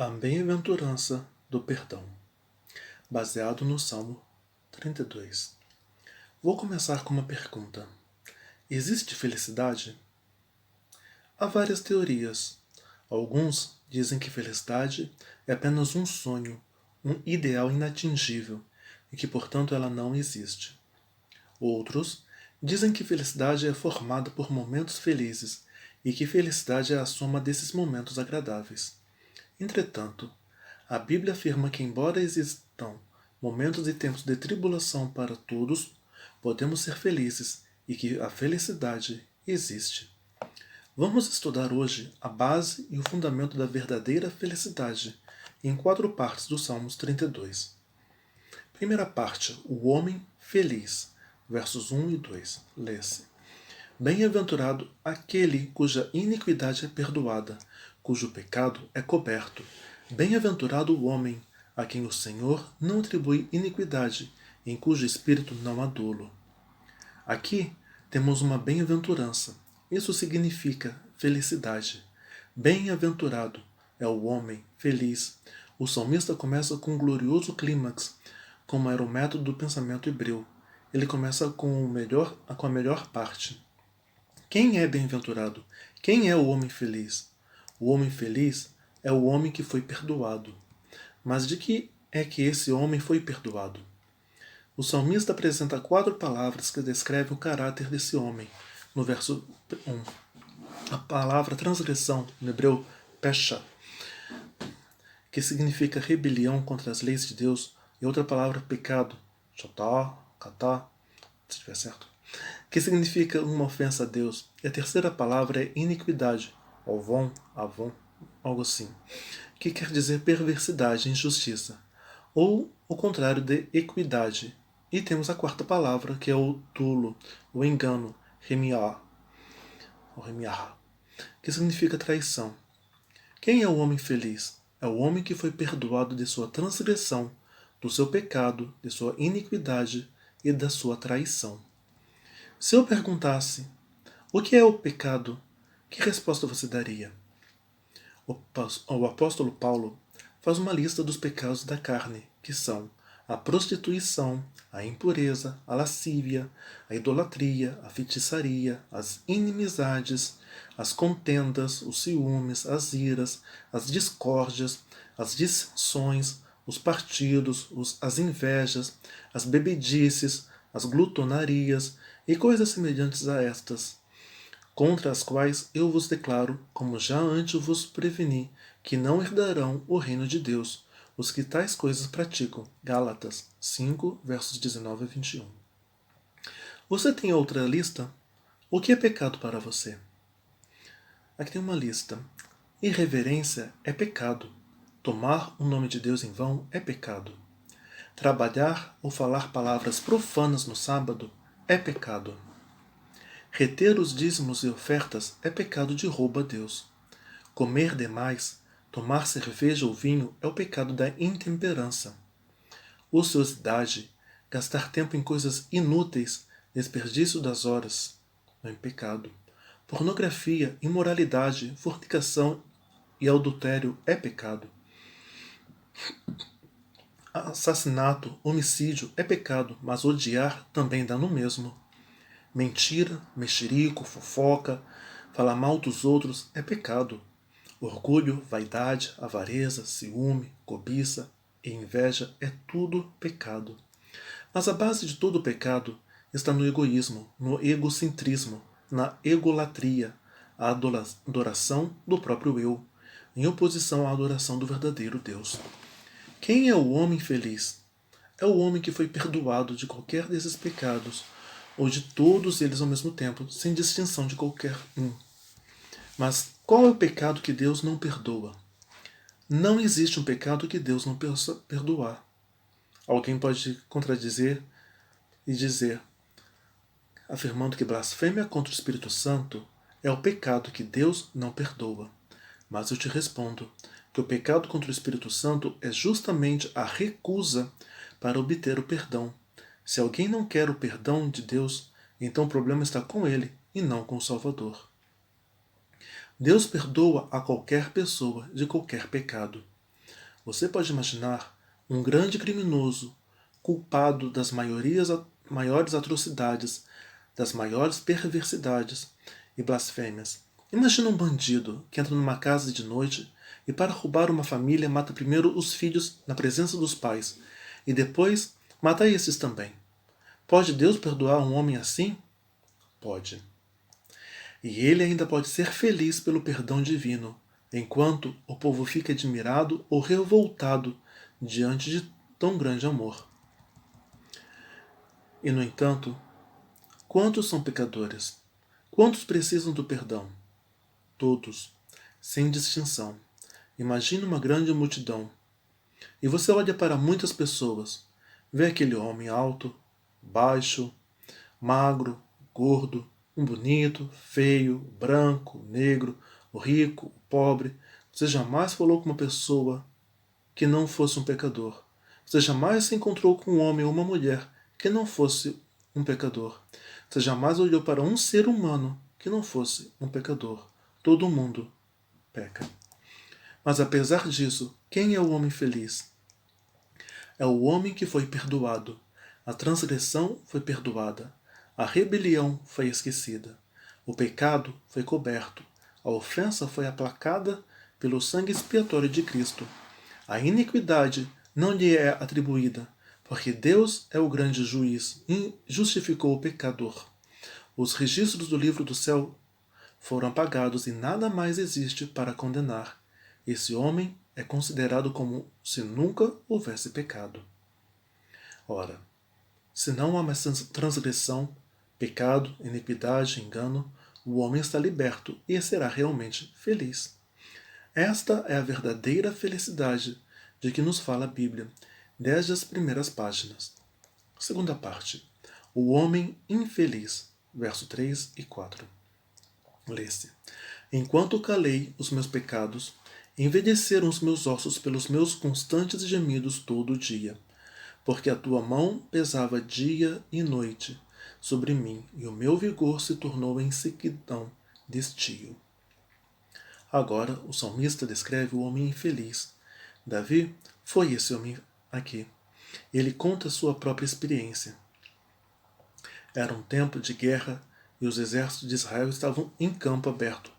A bem-aventurança do perdão, baseado no Salmo 32. Vou começar com uma pergunta. Existe felicidade? Há várias teorias. Alguns dizem que felicidade é apenas um sonho, um ideal inatingível, e que, portanto, ela não existe. Outros dizem que felicidade é formada por momentos felizes e que felicidade é a soma desses momentos agradáveis. Entretanto, a Bíblia afirma que, embora existam momentos e tempos de tribulação para todos, podemos ser felizes e que a felicidade existe. Vamos estudar hoje a base e o fundamento da verdadeira felicidade em 4 partes do Salmos 32. Primeira parte, o homem feliz, versos 1 e 2. Lê-se: Bem-aventurado aquele cuja iniquidade é perdoada, cujo pecado é coberto. Bem-aventurado o homem a quem o Senhor não atribui iniquidade, em cujo espírito não há dolo. Aqui temos uma bem-aventurança. Isso significa felicidade. Bem-aventurado é o homem feliz. O salmista começa com um glorioso clímax, como era o método do pensamento hebreu. Ele começa com a melhor parte. Quem é bem-aventurado? Quem é o homem feliz? O homem feliz é o homem que foi perdoado. Mas de que é que esse homem foi perdoado? O salmista apresenta 4 palavras que descrevem o caráter desse homem. No verso 1, a palavra transgressão, no hebreu pesha, que significa rebelião contra as leis de Deus, e outra palavra pecado, chotá, catá, se estiver certo, que significa uma ofensa a Deus. E a terceira palavra é iniquidade, ovon, avon, algo assim, que quer dizer perversidade, injustiça, ou o contrário de equidade. E temos a quarta palavra, que é o tulo, o engano, remiar, ou remiar, que significa traição. Quem é o homem feliz? É o homem que foi perdoado de sua transgressão, do seu pecado, de sua iniquidade e da sua traição. Se eu perguntasse, o que é o pecado? Que resposta você daria? O apóstolo Paulo faz uma lista dos pecados da carne, que são a prostituição, a impureza, a lascívia, a idolatria, a feitiçaria, as inimizades, as contendas, os ciúmes, as iras, as discórdias, as dissensões, os partidos, as invejas, as bebedices, as glutonarias e coisas semelhantes a estas, contra as quais eu vos declaro, como já antes vos preveni, que não herdarão o reino de Deus os que tais coisas praticam. Gálatas 5, versos 19 a 21. Você tem outra lista? O que é pecado para você? Aqui tem uma lista. Irreverência é pecado. Tomar o nome de Deus em vão é pecado. Trabalhar ou falar palavras profanas no sábado é pecado. Reter os dízimos e ofertas é pecado de roubo a Deus. Comer demais, tomar cerveja ou vinho é o pecado da intemperança. Ociosidade, gastar tempo em coisas inúteis, desperdício das horas, é um pecado. Pornografia, imoralidade, fornicação e adultério é pecado. Assassinato, homicídio é pecado, mas odiar também dá no mesmo. Mentira, mexerico, fofoca, falar mal dos outros é pecado. Orgulho, vaidade, avareza, ciúme, cobiça e inveja é tudo pecado. Mas a base de todo pecado está no egoísmo, no egocentrismo, na egolatria, a adoração do próprio eu, em oposição à adoração do verdadeiro Deus. Quem é o homem feliz? É o homem que foi perdoado de qualquer desses pecados, ou de todos eles ao mesmo tempo, sem distinção de qualquer um. Mas qual é o pecado que Deus não perdoa? Não existe um pecado que Deus não possa perdoar. Alguém pode contradizer e dizer, afirmando que blasfêmia contra o Espírito Santo é o pecado que Deus não perdoa. Mas eu te respondo que o pecado contra o Espírito Santo é justamente a recusa para obter o perdão. Se alguém não quer o perdão de Deus, então o problema está com ele e não com o Salvador. Deus perdoa a qualquer pessoa de qualquer pecado. Você pode imaginar um grande criminoso, culpado das maiores atrocidades, das maiores perversidades e blasfêmias. Imagina um bandido que entra numa casa de noite e, para roubar uma família, mata primeiro os filhos na presença dos pais e depois mata esses também. Pode Deus perdoar um homem assim? Pode. E ele ainda pode ser feliz pelo perdão divino, enquanto o povo fica admirado ou revoltado diante de tão grande amor. E, no entanto, quantos são pecadores? Quantos precisam do perdão? Todos, sem distinção. Imagine uma grande multidão. E você olha para muitas pessoas. Vê aquele homem alto, baixo, magro, gordo, um bonito, feio, branco, negro, o rico, o pobre. Você jamais falou com uma pessoa que não fosse um pecador. Você jamais se encontrou com um homem ou uma mulher que não fosse um pecador. Você jamais olhou para um ser humano que não fosse um pecador. Todo mundo peca. Mas apesar disso, quem é o homem feliz? É o homem que foi perdoado. A transgressão foi perdoada. A rebelião foi esquecida. O pecado foi coberto. A ofensa foi aplacada pelo sangue expiatório de Cristo. A iniquidade não lhe é atribuída, porque Deus é o grande juiz e justificou o pecador. Os registros do livro do céu foram apagados e nada mais existe para condenar. Esse homem é considerado como se nunca houvesse pecado. Ora, se não há mais transgressão, pecado, iniquidade, engano, o homem está liberto e será realmente feliz. Esta é a verdadeira felicidade de que nos fala a Bíblia, desde as primeiras páginas. Segunda parte. O homem infeliz, verso 3 e 4. Lê-se. Enquanto calei os meus pecados, envelheceram os meus ossos pelos meus constantes gemidos todo o dia, porque a tua mão pesava dia e noite sobre mim, e o meu vigor se tornou em sequidão de estio. Agora o salmista descreve o homem infeliz. Davi foi esse homem aqui. Ele conta sua própria experiência. Era um tempo de guerra e os exércitos de Israel estavam em campo aberto,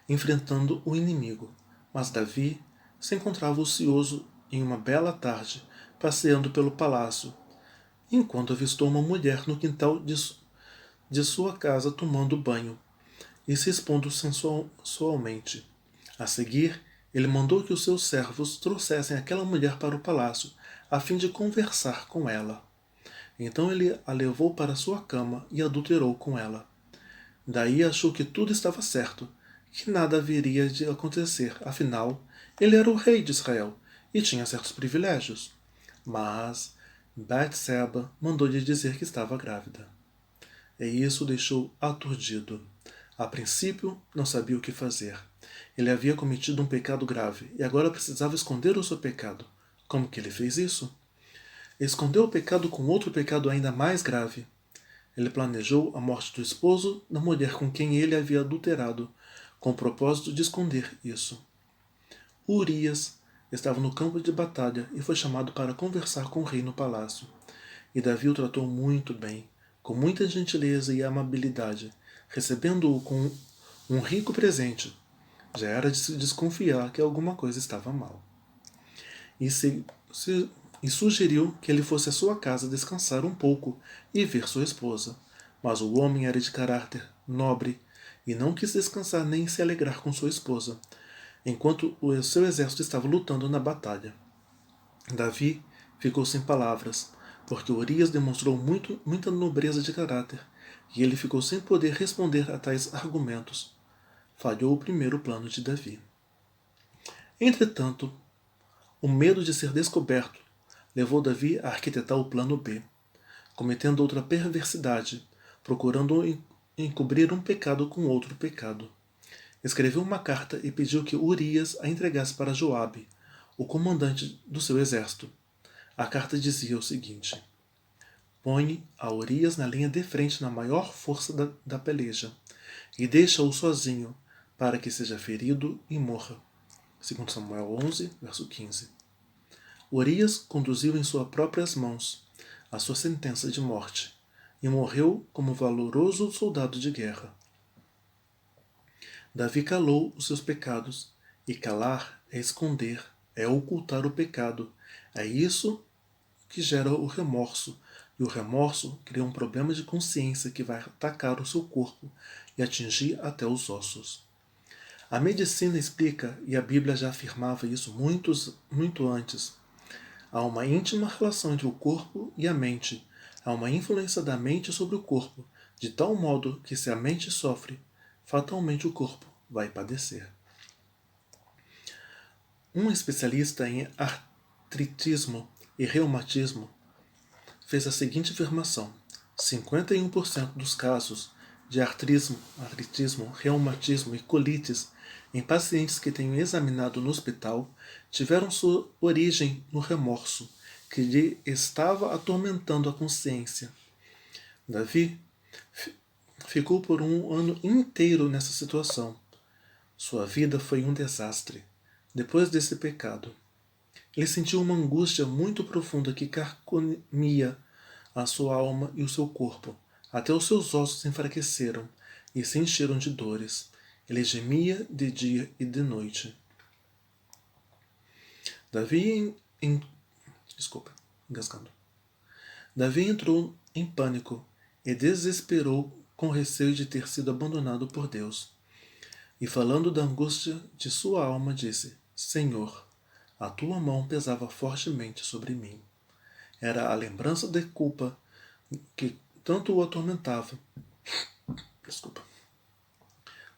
enfrentando o inimigo. Mas Davi se encontrava ocioso em uma bela tarde, passeando pelo palácio, enquanto avistou uma mulher no quintal de sua casa tomando banho e se expondo sensualmente. A seguir, ele mandou que os seus servos trouxessem aquela mulher para o palácio, a fim de conversar com ela. Então ele a levou para sua cama e adulterou com ela. Daí achou que tudo estava certo, que nada haveria de acontecer, afinal, ele era o rei de Israel e tinha certos privilégios. Mas Batseba mandou-lhe dizer que estava grávida. E isso o deixou aturdido. A princípio, não sabia o que fazer. Ele havia cometido um pecado grave e agora precisava esconder o seu pecado. Como que ele fez isso? Escondeu o pecado com outro pecado ainda mais grave. Ele planejou a morte do esposo da mulher com quem ele havia adulterado, com o propósito de esconder isso. Urias estava no campo de batalha e foi chamado para conversar com o rei no palácio. E Davi o tratou muito bem, com muita gentileza e amabilidade, recebendo-o com um rico presente. Já era de se desconfiar que alguma coisa estava mal. E sugeriu que ele fosse à sua casa descansar um pouco e ver sua esposa. Mas o homem era de caráter nobre e não quis descansar nem se alegrar com sua esposa, enquanto o seu exército estava lutando na batalha. Davi ficou sem palavras, porque Urias demonstrou muita nobreza de caráter, e ele ficou sem poder responder a tais argumentos. Falhou o primeiro plano de Davi. Entretanto, o medo de ser descoberto levou Davi a arquitetar o plano B, cometendo outra perversidade, procurando encobrir um pecado com outro pecado. Escreveu uma carta e pediu que Urias a entregasse para Joabe, o comandante do seu exército. A carta dizia o seguinte: põe a Urias na linha de frente na maior força da peleja, e deixa-o sozinho, para que seja ferido e morra. 2 Samuel 11, verso 15. Urias conduziu em suas próprias mãos a sua sentença de morte e morreu como valoroso soldado de guerra. Davi calou os seus pecados, e calar é esconder, é ocultar o pecado. É isso que gera o remorso, e o remorso cria um problema de consciência que vai atacar o seu corpo e atingir até os ossos. A medicina explica, e a Bíblia já afirmava isso muito antes. Há uma íntima relação entre o corpo e a mente. Há uma influência da mente sobre o corpo, de tal modo que se a mente sofre, fatalmente o corpo vai padecer. Um especialista em artritismo e reumatismo fez a seguinte afirmação: 51% dos casos de artritismo, reumatismo e colites em pacientes que tenho examinado no hospital tiveram sua origem no remorso, que lhe estava atormentando a consciência. Davi ficou por um ano inteiro nessa situação. Sua vida foi um desastre. Depois desse pecado, ele sentiu uma angústia muito profunda que carcomia a sua alma e o seu corpo. Até os seus ossos se enfraqueceram e se encheram de dores. Ele gemia de dia e de noite. Davi entrou em pânico e desesperou com receio de ter sido abandonado por Deus. E falando da angústia de sua alma, disse: Senhor, a tua mão pesava fortemente sobre mim. Era a lembrança da culpa que tanto o atormentava,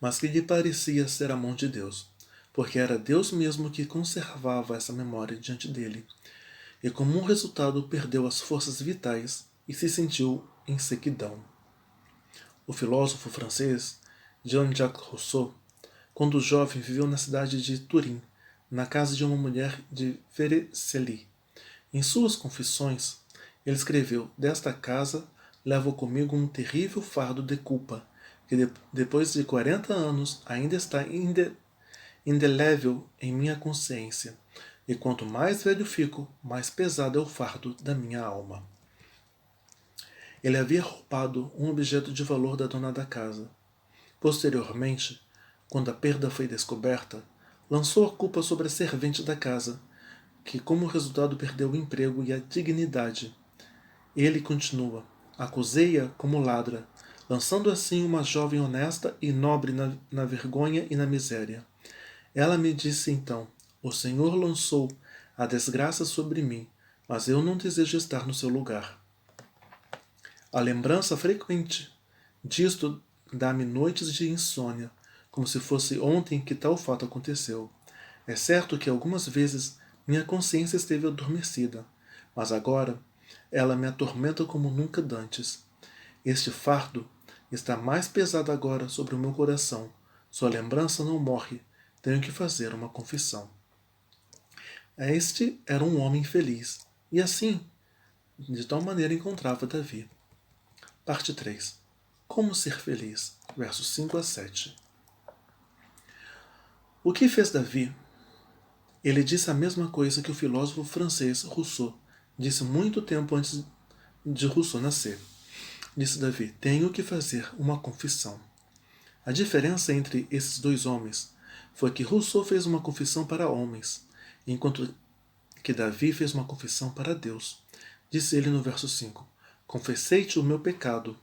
mas que lhe parecia ser a mão de Deus, porque era Deus mesmo que conservava essa memória diante dele, e como um resultado perdeu as forças vitais e se sentiu em sequidão. O filósofo francês Jean-Jacques Rousseau, quando jovem, viveu na cidade de Turim, na casa de uma mulher de Vercelli. Em suas confissões, ele escreveu: Desta casa levo comigo um terrível fardo de culpa, que depois de 40 anos ainda está indelével em minha consciência, e quanto mais velho fico, mais pesado é o fardo da minha alma. Ele havia roubado um objeto de valor da dona da casa. Posteriormente, quando a perda foi descoberta, lançou a culpa sobre a servente da casa, que como resultado perdeu o emprego e a dignidade. Ele continua: acusei-a como ladra, lançando assim uma jovem honesta e nobre na vergonha e na miséria. Ela me disse então: O Senhor lançou a desgraça sobre mim, mas eu não desejo estar no seu lugar. A lembrança frequente disto dá-me noites de insônia, como se fosse ontem que tal fato aconteceu. É certo que algumas vezes minha consciência esteve adormecida, mas agora ela me atormenta como nunca dantes. Este fardo está mais pesado agora sobre o meu coração. Sua lembrança não morre. Tenho que fazer uma confissão. Este era um homem feliz, e assim, de tal maneira encontrava Davi. Parte 3. Como ser feliz? Versos 5 a 7. O que fez Davi? Ele disse a mesma coisa que o filósofo francês Rousseau disse muito tempo antes de Rousseau nascer. Disse Davi: Tenho que fazer uma confissão. A diferença entre esses dois homens foi que Rousseau fez uma confissão para homens, enquanto que Davi fez uma confissão para Deus. Disse ele no verso 5: Confessei-te o meu pecado,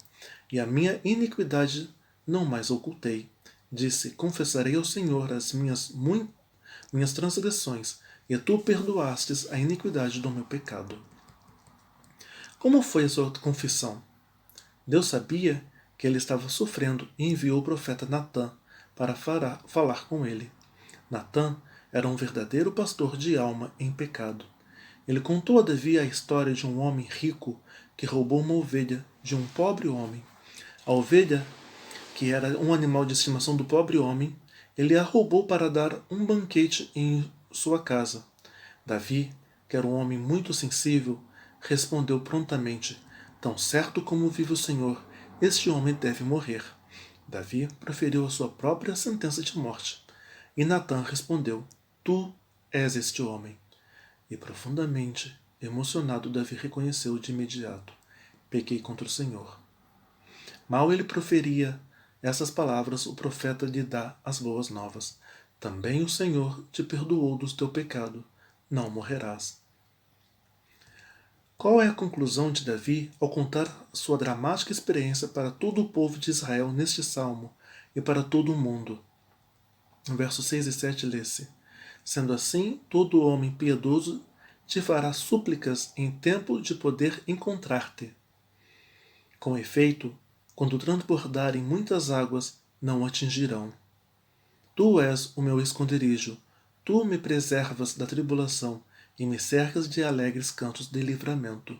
e a minha iniquidade não mais ocultei. Disse: Confessarei ao Senhor as minhas transgressões, e tu perdoastes a iniquidade do meu pecado. Como foi a sua confissão? Deus sabia que ele estava sofrendo e enviou o profeta Natã para falar com ele. Natã era um verdadeiro pastor de alma em pecado. Ele contou a Davi a história de um homem rico que roubou uma ovelha de um pobre homem. A ovelha, que era um animal de estimação do pobre homem, ele a roubou para dar um banquete em sua casa. Davi, que era um homem muito sensível, respondeu prontamente: Tão certo como vive o Senhor, este homem deve morrer. Davi proferiu a sua própria sentença de morte. E Natã respondeu: Tu és este homem. E profundamente emocionado, Davi reconheceu de imediato: pequei contra o Senhor. Mal ele proferia essas palavras, o profeta lhe dá as boas novas. Também o Senhor te perdoou do teu pecado, não morrerás. Qual é a conclusão de Davi ao contar sua dramática experiência para todo o povo de Israel neste salmo e para todo o mundo? No versos 6 e 7 lê-se: Sendo assim, todo homem piedoso te fará súplicas em tempo de poder encontrar-te. Com efeito, quando transbordarem muitas águas, não o atingirão. Tu és o meu esconderijo, tu me preservas da tribulação e me cercas de alegres cantos de livramento.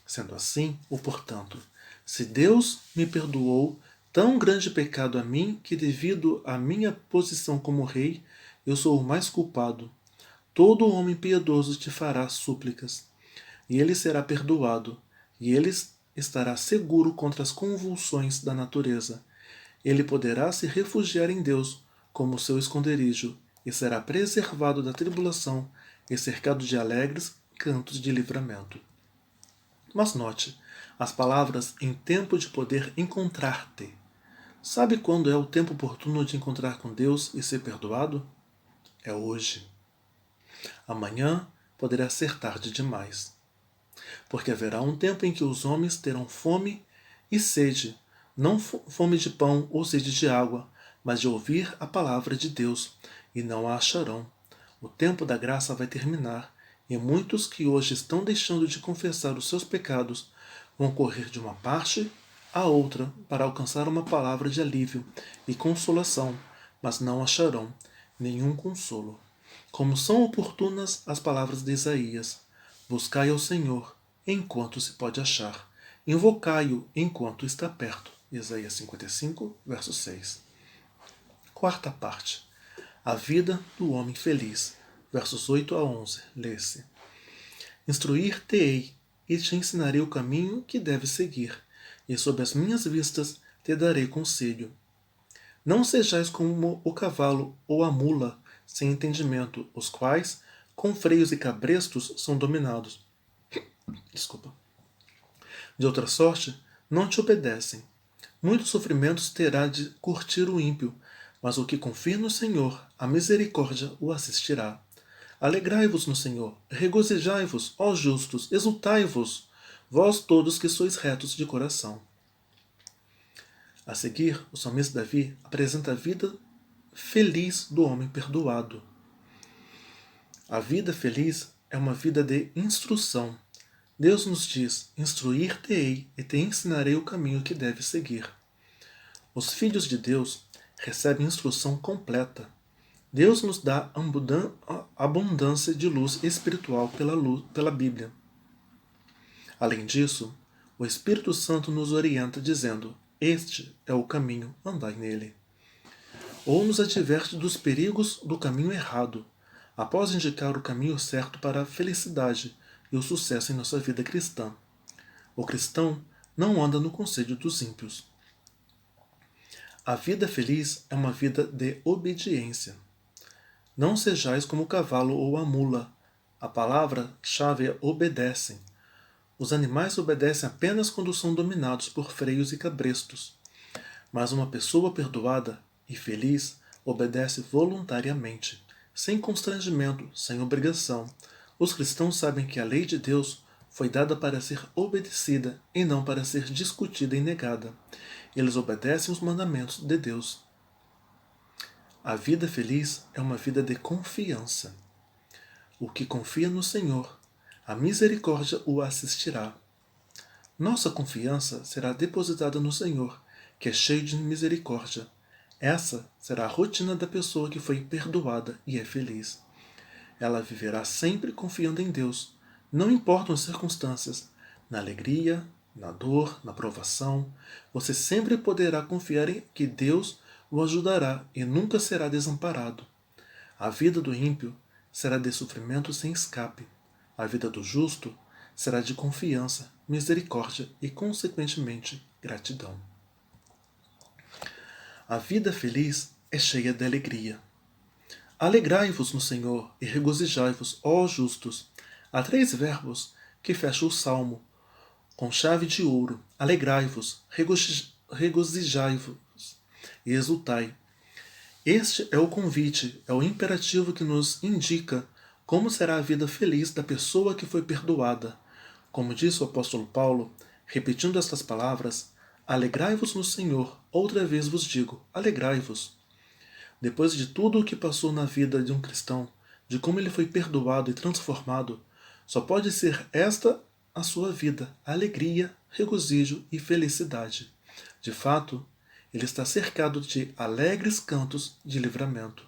Sendo assim, ou portanto, se Deus me perdoou tão grande pecado a mim que, devido à minha posição como rei, eu sou o mais culpado, todo homem piedoso te fará súplicas, e ele será perdoado, e ele estará seguro contra as convulsões da natureza. Ele poderá se refugiar em Deus como seu esconderijo, e será preservado da tribulação e cercado de alegres cantos de livramento. Mas note, as palavras em tempo de poder encontrar-te. Sabe quando é o tempo oportuno de encontrar com Deus e ser perdoado? É hoje. Amanhã poderá ser tarde demais. Porque haverá um tempo em que os homens terão fome e sede, não fome de pão ou sede de água, mas de ouvir a palavra de Deus, e não a acharão. O tempo da graça vai terminar, e muitos que hoje estão deixando de confessar os seus pecados vão correr de uma parte à outra para alcançar uma palavra de alívio e consolação, mas não acharão nenhum consolo. Como são oportunas as palavras de Isaías: buscai ao Senhor enquanto se pode achar, invocai-o enquanto está perto. Isaías 55, verso 6. Quarta parte. A vida do homem feliz. Versos 8 a 11. Lê-se: Instruir-te-ei e te ensinarei o caminho que deves seguir, e sob as minhas vistas te darei conselho. Não sejais como o cavalo ou a mula, sem entendimento, os quais, com freios e cabrestos, são dominados. Desculpa. De outra sorte, não te obedecem. Muitos sofrimentos terá de curtir o ímpio, mas o que confia no Senhor, a misericórdia o assistirá. Alegrai-vos no Senhor, regozijai-vos, ó justos, exultai-vos, vós todos que sois retos de coração. A seguir, o salmista Davi apresenta a vida feliz do homem perdoado. A vida feliz é uma vida de instrução. Deus nos diz: instruir-te-ei e te ensinarei o caminho que deves seguir. Os filhos de Deus recebem instrução completa. Deus nos dá abundância de luz espiritual pela Bíblia. Além disso, o Espírito Santo nos orienta dizendo: este é o caminho, andai nele. Ou nos adverte dos perigos do caminho errado, após indicar o caminho certo para a felicidade e o sucesso em nossa vida cristã. O cristão não anda no conselho dos ímpios. A vida feliz é uma vida de obediência. Não sejais como o cavalo ou a mula. A palavra-chave é obedecem. Os animais obedecem apenas quando são dominados por freios e cabrestos. Mas uma pessoa perdoada e feliz obedece voluntariamente, sem constrangimento, sem obrigação. Os cristãos sabem que a lei de Deus foi dada para ser obedecida e não para ser discutida e negada. Eles obedecem os mandamentos de Deus. A vida feliz é uma vida de confiança. O que confia no Senhor, a misericórdia o assistirá. Nossa confiança será depositada no Senhor, que é cheio de misericórdia. Essa será a rotina da pessoa que foi perdoada e é feliz. Ela viverá sempre confiando em Deus, não importam as circunstâncias. Na alegria, na dor, na provação, você sempre poderá confiar em que Deus o ajudará e nunca será desamparado. A vida do ímpio será de sofrimento sem escape. A vida do justo será de confiança, misericórdia e, consequentemente, gratidão. A vida feliz é cheia de alegria. Alegrai-vos no Senhor e regozijai-vos, ó justos. Há 3 verbos que fecham o salmo com chave de ouro. Alegrai-vos, regozijai-vos e exultai. Este é o convite, é o imperativo que nos indica como será a vida feliz da pessoa que foi perdoada. Como disse o apóstolo Paulo, repetindo estas palavras, alegrai-vos no Senhor, outra vez vos digo, alegrai-vos. Depois de tudo o que passou na vida de um cristão, de como ele foi perdoado e transformado, só pode ser esta a sua vida, alegria, regozijo e felicidade. De fato, ele está cercado de alegres cantos de livramento.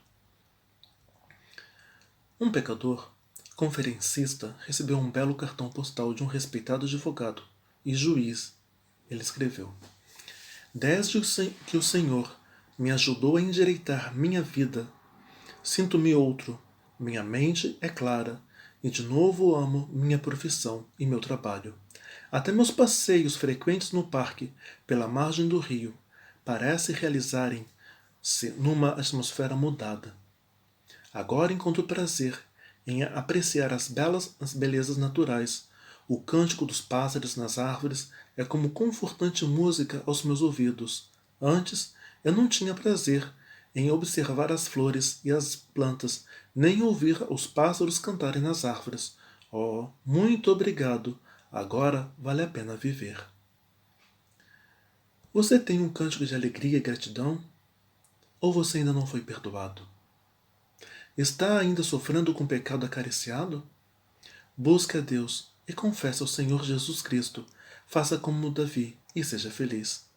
Um pecador, conferencista, recebeu um belo cartão postal de um respeitado advogado e juiz. Ele escreveu: Desde que o Senhor me ajudou a endireitar minha vida, sinto-me outro, minha mente é clara, e de novo amo minha profissão e meu trabalho. Até meus passeios frequentes no parque, pela margem do rio, parecem realizarem-se numa atmosfera mudada. Agora encontro prazer em apreciar as belezas naturais. O cântico dos pássaros nas árvores é como confortante música aos meus ouvidos. Antes, eu não tinha prazer em observar as flores e as plantas, nem ouvir os pássaros cantarem nas árvores. Oh, muito obrigado! Agora vale a pena viver. Você tem um cântico de alegria e gratidão? Ou você ainda não foi perdoado? Está ainda sofrendo com o pecado acariciado? Busque a Deus e confesse ao Senhor Jesus Cristo. Faça como Davi e seja feliz.